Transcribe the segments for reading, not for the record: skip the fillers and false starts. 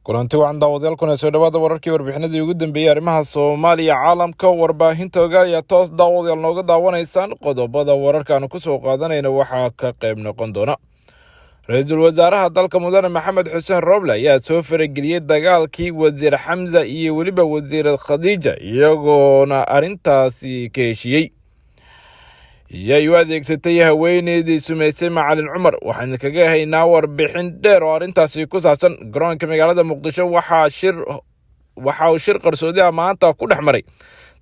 kulanti wacan daawadayaalkuna soo dhawaada wararkii warbixinadii ugu dambeeyey arrimaha Soomaaliya caalamka warbaahinta ogaaya toos daawadayaal nooga daawanaysaan qodobada wararkaanu ku soo qaadanayna waxaa ka qayb noqon doona Ra'iisul Wasaaraha dalka Mudane Maxamed Xuseen Roble ayaa soo farageliyay dagaalkii Wasiir Xamza iyo waliba Wasiir Khadija iyagoona arintaasi ka heshiiyey yay u adeegsatay haweeneydii sumeysay Macalin Cumar waxaan kaga haynaa warbixin dheer oo arintaasi ku saabsan garoonka magaalada Muqdisho waxa uu shir qarsoodi ah maanta ku dhexmaray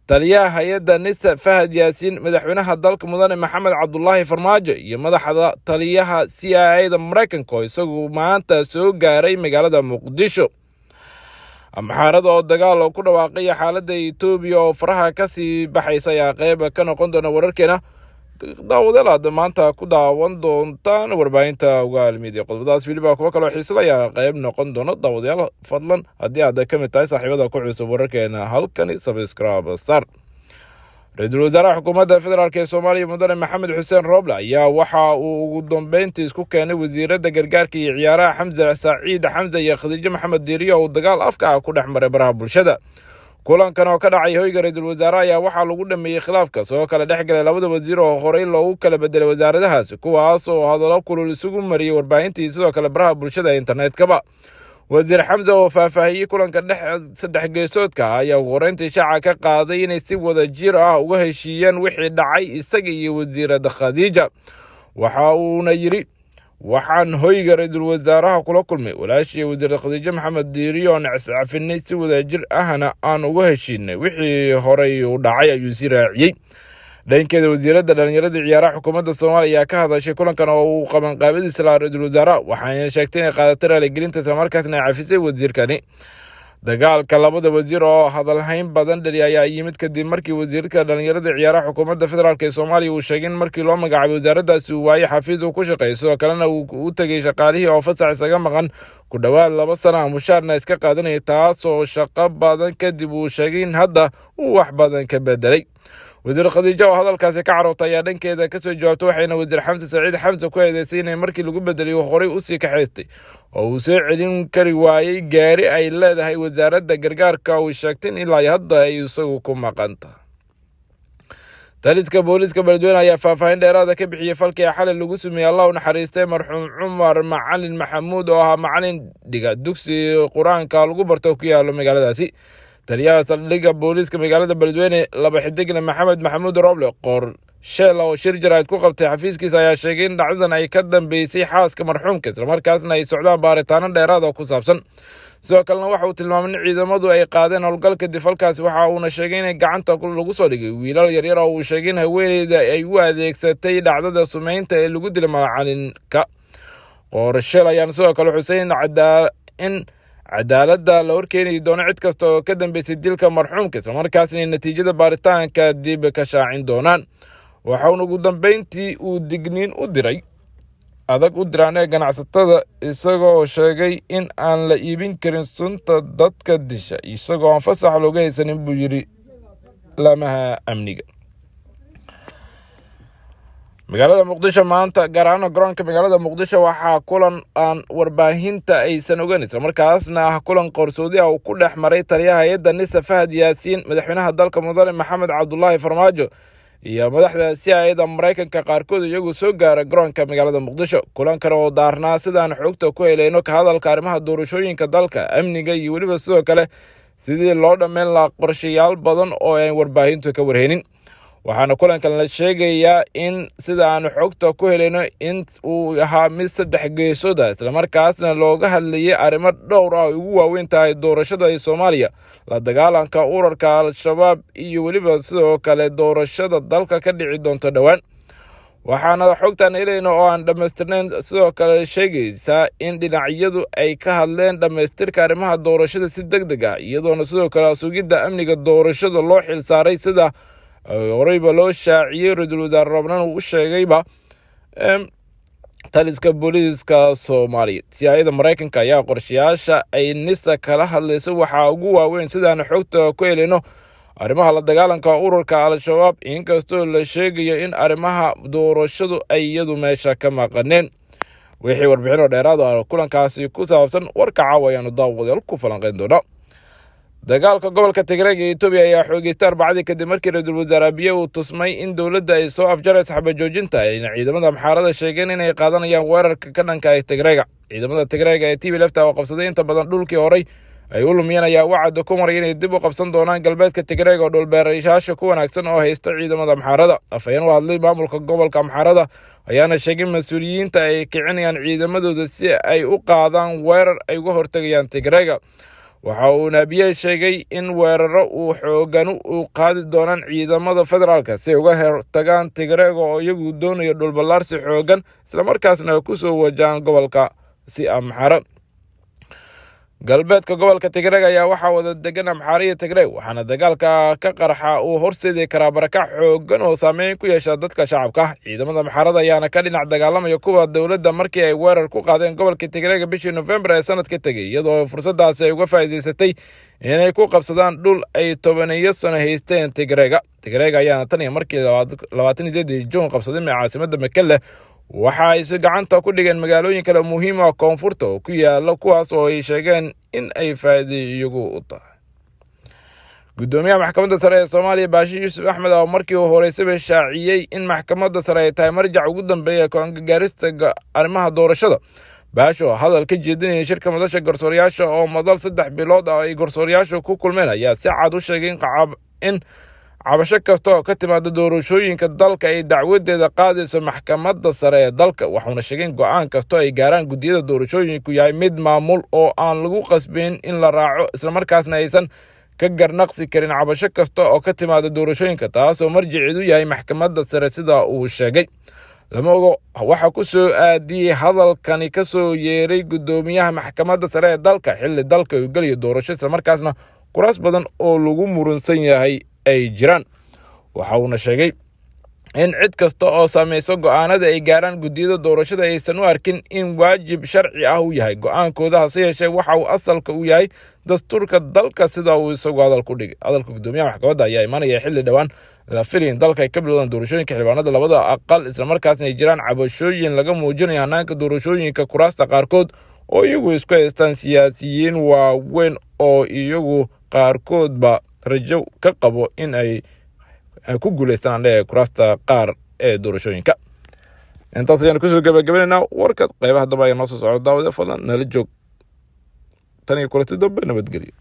taliyaha hay'adda NISA Fahad Yaasiin madaxweynaha dalka Mudane Maxamed Cabdullaahi Farmaajo iyo madaxda taliyaha CIA-da Mareykanka oo isagu maanta soo gaaray magaalada Muqdisho amxaarada oo dagaal ku dhawaaqay xaaladda Itoobiya oo faraha ka sii baxaysa ayaa qayb ka noqon doona wararkeena daawadayaal maanta ku daawan doontaan warbaahinta ugalmid qodobadaas wiliba kuwa kale oo xiiso leh qayb noqon doona daawadayaal fadlan haddii aad ka mid tahay saaxiibada ku cusub wararkeena halkani subscribe sar Ra'iisul Wasaaraha Xukuumadda Federaalka ee Soomaaliya Mudane Maxamed Xuseen Roble ayaa waxa uu ugu dambeyntii isku keenay wasiirada gargaarka iyo ciyaaraha Xamza Saciid Xamza iyo Khadija Maxamed Diiriyo oo dagaal afka ku dhexmaray baraha bulshada kulankan oo ka dhacay hoyga Ra'iisul Wasaaraha ayaa waxa lagu dhameeyay khilaafka soo kala dhexgalay labada wasiir oo horey loogu kala bedelay wasaaradahaas kuwaas oo hadallo kulul isugu mariyay warbaahintii sidoo kale baraha bulshada internetkaba Wasiir Xamza oo faahfaahiyay kulanka saddex geesoodka ayaa horeyntii shaaca ka qaaday inay si wada jir ah uga heshiiyeen wixii dhacay isaga iyo wasiirada Khadija waxa uuna yiri waxaan hoyga Ra'iisul Wasaaraha kula kulmay walaashii wasiir Khadija Maxamed Diiriyo cafinay si wada jir ahna aan uga heshiinay wixii horey u dhacay ayuu si raaciyay dhankeeda wasiirada dhalinyarada ciyaaraha xukuumadda Soomaaliya ayaa ka hadashay kulankan oo uu qaban qaabadiisa la Ra'iisul Wasaaraha waxaana sheegtay in qaadatay raaligelinta isla markaasna ay cafisay wasiirkani dagaalka labada wasiir oo hadalhayn badan dhaliyay ayaa yimid kadib markii wasiirka dhalinyarada ciyaaraha xukuumadda Federaalka ee Soomaaliya uu sheegay in markii loo magacaabay wasaaraddaasi uu waayay xafiis uu ku shaqeeyo sidoo kalena uu u tagay shaqaalihii oo fasax isaga maqan ku dhawaad 2 sano mushaarna iska qaadanayay taas oo shaqo badan kadib uu sheegay in hadda uu wax badan ka bedelay wasiir Khadija oo hadalkaasi ka carootay ayaa dhankeeda ka soo jawaabtay waxayna wasiir Xamza Saciid Xamza ku eedeysay in markii lagu bedeliyo horey u sii kaxaystay oo uu soo celin kari waayay gaari ay leedahay wasaaradda gargaarka oo sheegtay in ilaa hadda ay isagu ku maqanta taliska booliska Beledweyne ayaa faahfaahin dheeraad ah ka bixiyay falkii xalay lagu sameeyay Allah u naxariistay marxuum Cumar Macalin Maxamuud oo ahaa macalin dhiga dugsi Quraanka lagu barto ku yaalo magaaladaasi taliyaha saldhigga booliska magaalada Beledweyne laba xidigna Maxamed Maxamuud Roble sheel oo shir jaraa'id ku qabtay xafiiskiisa ayaa sheegay in dhacdadan ay ka dambeysay xaaska marxuumka isla markaasna ay socdaan baaritaano dheeraad ah ku saabsan sidoo kalena waxa uu tilmaamay in ciidamadu ay qaadeen howlgalka difalkaasi waxa uuna sheegay in gacanta lagu soo dhigay wiilal yaryar oo uu sheegay in haweeneyda ay u adeegsatay dhacdada sumeynta ee lagu dilay macalinka sheel ayaan sidoo kale xuseyn in cadaaladda la horkeeni doono cid kasta oo ka dambeysay dilka marxuumka isla markaasna natiijada baaritaanka dib ka shaacin doonaan waxa uu ugu dambeyntii uu digniin u diray ganacsatada isagoo sheegay in aan la iibin karin sunta dadka disha isagoo aan fasax looga haysanin buu yiri lamaha amniga magaalada Muqdisho maanta gaar ahaan garoonka magaalada Muqdisho waxaa kulan aan warbaahinta aysan ogaan isla markaasna kulan qarsoodi ah oo ku dhexmaray taliyaha hay'adda NISA Fahad Yaasiin madaxweynaha dalka Mudane Maxamed Cabdullaahi Farmaajo iyo madaxda CIA-da Mareykanka qaarkood iyagu soo gaaray garoonka magaalada Muqdisho kulankan oo daarnaa sidaan xogta ku helayno ka hadalka arrimaha doorashooyinka dalka amniga iyo waliba sidoo kale sidii loo dhameyn lahaa qorshayaal badan oo ay warbaahintu ka warheenin waxaana kulankan la sheegayaa in sida aan xogta ku helayno in uu ahaa mid saddex geesood ah isla markaasna looga hadlayay arrimo dhowr ah oo ugu waaweyn tahay doorashada ee Soomaaliya la dagaalanka ururka al-shabaab iyo waliba sidoo kale doorashada dalka ka dhici doonta dhawaan waxaana xogtan helayno oo aan dhameystirnayn sidoo kale sheegaysa in dhinacyadu ay ka hadleen dhameystirka arrimaha doorashada si degdeg ah iyadoona sidoo kale sugidda amniga doorashada loo xil saaray sida horeyba loo shaaciyay Ra'iisul Wasaare Roble uu sheegayba taliska booliska Soomaaliya CIA-da Mareykanka ayaa qorshayaasha ay NISA kala hadlayso waxa ugu waaweyn sidaan xogta ku helayno arrimaha la dagaalanka ururka al-shabaab inkastoo la sheegayo in arrimaha doorashadu ay iyadu meesha ka maqaneen wixii warbixin oo dheeraad ah kulankaasi ku saabsan warka caawa ayaanu daawadayaal ku falanqayn doonaa. dagaalka gobolka Tigray ee Itoobiya ayaa xoogistay Arbacadii kadib markii ra'iisul wasaare Abiy uu tusmay in dowladda ay soo afjarayso xabad joojinta ay ciidamada Amxaarada sheegeen inay qaadanayaan weerarka ka dhanka ah Tigrayga. ciidamada Tigrayga ee TPLF oo qabsaday inta badan dhulkii horay ay u lumiyeen ayaa wacd ku maray inay dib u qabsan doonaan galbeedka Tigrayga oo dhul beerashaasha ku wanaagsan oo haysta ciidamada Amxaarada. afayeen u hadlay maamulka gobolka Amxaarada ayaana sheegay mas'uuliyiinta ay kicinayaan ciidamadooda si ay u qaadaan weerar ay uga hortagayaan Tigrayga. waxa uu Abiy sheegay in weeraro uu xoogan u qaadi doonaan ciidamada federaalka si ay uga hortagaan Tigrayga oo iyagu doonayo dhul ballaarsi xoogan isla markaasna ku soo wajahan gobolka si Amxaara. galbeedka gobolka Tigray ayaa waxaa wada degan Amxaara iyo Tigray waxaana dagaalka ka qarxa uu horseedi karaa barakac xoogan oo saameyn ku yeesha dadka shacabka. ciidamada Amxaarada ayaana ka dhinac dagaalamaya kuwa dowladda markii ay weerar ku qaadeen gobolka Tigray bishii November ee sanadkii tagay, iyadoo fursadaasi ay uga faa'iideysatay inay ku qabsadaan dhul ay 10 sano haysteen Tigrayga. ayaana tan iyo markii 28 Juun qabsaday caasimadda Mekelle waxa ay si gacanta ku dhigeen magaalooyin kale muhiim ah koonfurta oo ku yaala kuwaas oo ay sheegeen in ay faa'iido iyagu u tahay. gudoomiyaha maxkamadda sare ee Soomaaliya Baashi Yuusuf Axmed oo markii uu horeysay shaaciyay in maxkamadda sare ay tahay marjac ugu dambeeya go'aan gaarista arrimaha doorashada. Baashi oo hadal ka jeedinayay shirka madasha garsoorayaasha oo madal 3 bilood ah ay garsoorayaashu ku kulmeen ayaa si cad u sheegay in cabasho kasta oo ka timaada doorashooyinka dalka ay dacwadeeda qaadayso maxkamadda sare ee dalka. waxaana sheegay in go'aan kasta ay gaaraan gudiyada doorashooyinku yahay mid maamul oo aan lagu qasbin in la raaco isla markaasna aysan ka garnaqsi karin cabasho kasta oo ka timaada doorashooyinka, taasoo marjiceedu yahay maxkamadda sare sida uu sheegay. lama ogo waxa ku soo aadiyay hadalkani ka soo yeeray gudoomiyaha maxkamadda sare ee dalka xilli dalka uu galiyo doorasho isla markaasna kuraas badan oo lagu muransan yahay ay jiraan. waxa uuna sheegay in cid kasta oo saameyso go'aanada ay gaaraan gudiyada doorashada aysan u arkin in waajib sharci ah uu yahay go'aankooda, hase yeeshee waxa uu asalka u yahay dastuurka dalka sida uu isagu hadal ku dhigay. hadalka gudoomiyaha maxkamadda ayaa imanaya xilli dhowaan la filayo dalka ay ka bilowdaan doorashooyinka xildhibaanada labada aqal isla markaasna ay jiraan cabashooyin laga muujinayo hanaanka doorashooyinka kuraasta qaarkood oo iyagu isku haystaan siyaasiyiin waaweyn oo iyagu qaarkoodba rajo ka qabo in ay ku guuleystaan kuraasta qaar ee doorashooyinka. intaas ayaan kusoo gabagabaynaynaa warka qaybaha dambe ayaa noo soo socda. daawada fadlan nala joog tan iyo kulanti dambe nabadgelyo.